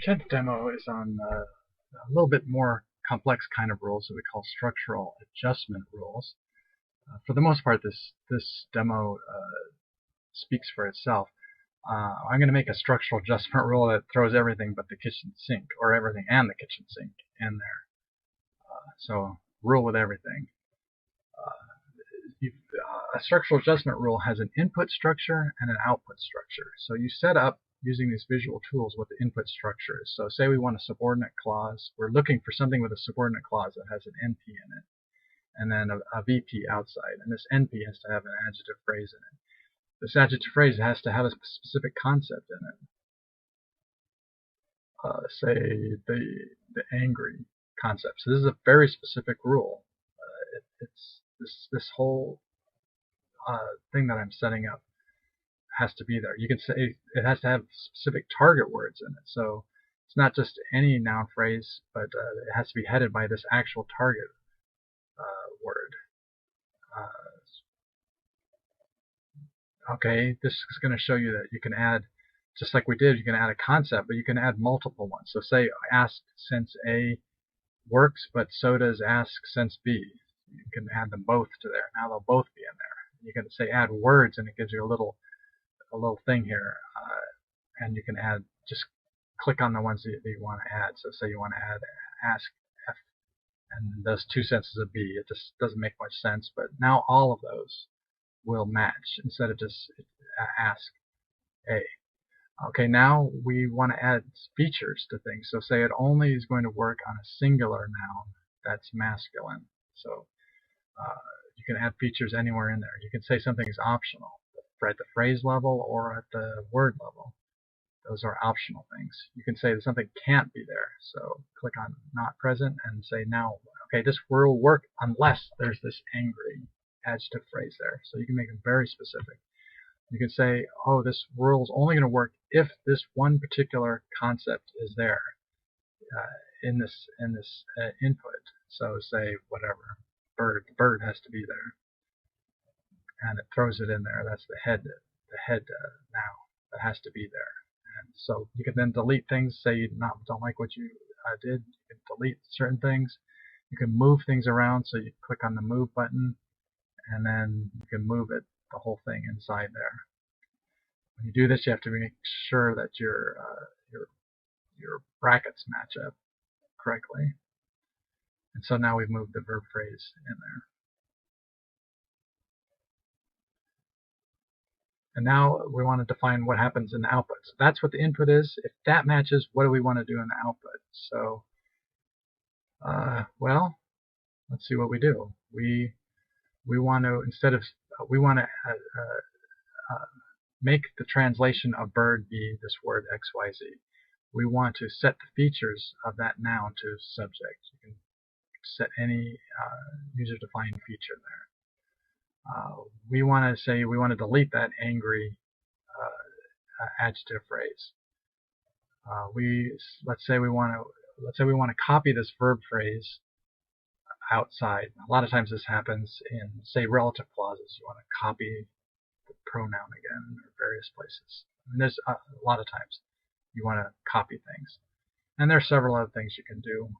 Pretend demo is on a little bit more complex kind of rules that we call structural adjustment rules. For the most part, this demo speaks for itself. I'm going to make a structural adjustment rule that throws everything but the kitchen sink, or everything and the kitchen sink in there. So rule with everything. A structural adjustment rule has an input structure and an output structure. So you set up using these visual tools what the input structure is. So say we want a subordinate clause. We're looking for something with a subordinate clause that has an NP in it, and then a VP outside. And this NP has to have an adjective phrase in it. This adjective phrase has to have a specific concept in it. Say the angry concept. So this is a very specific rule. It's this whole thing that I'm setting up has to be there. You can say it has to have specific target words in it. So it's not just any noun phrase, but it has to be headed by this actual target word. Okay, this is going to show you that you can add, just like we did, you can add a concept, but you can add multiple ones. So say ask since A works, but so does ask since B. You can add them both to there. Now they'll both be in there. You can say add words, and it gives you a little thing here, and you can add, just click on the ones that you want to add. So say you want to add ask F, and those two sentences of B. It just doesn't make much sense, but now all of those will match instead of just ask A. Okay, now we want to add features to things. So say it only is going to work on a singular noun that's masculine. So you can add features anywhere in there. You can say something is optional at the phrase level or at the word level. Those are optional things. You can say that something can't be there. So click on not present and say now, okay, this will work unless there's this angry adjective phrase there. So you can make them very specific. You can say, oh, this rule is only going to work if this one particular concept is there in this input. So say whatever, bird. The bird has to be there, and it throws it in there. That's the head now that has to be there. And so you can then delete things. Say you don't like what you did. You can delete certain things. You can move things around. So you click on the move button, and then you can move it, the whole thing inside there. When you do this, you have to make sure that your brackets match up correctly. And so now we've moved the verb phrase in there. And now we want to define what happens in the output. So that's what the input is. If that matches, what do we want to do in the output? So, well, let's see what we do. We want to, instead of, we want to make the translation of bird be this word XYZ. We want to set the features of that noun to subject. You can set any user-defined feature there. We want to say we want to delete that angry adjective phrase. Let's say we want to copy this verb phrase outside. A lot of times this happens in, say, relative clauses. You want to copy the pronoun again or various places. And there's a lot of times you want to copy things. And there are several other things you can do.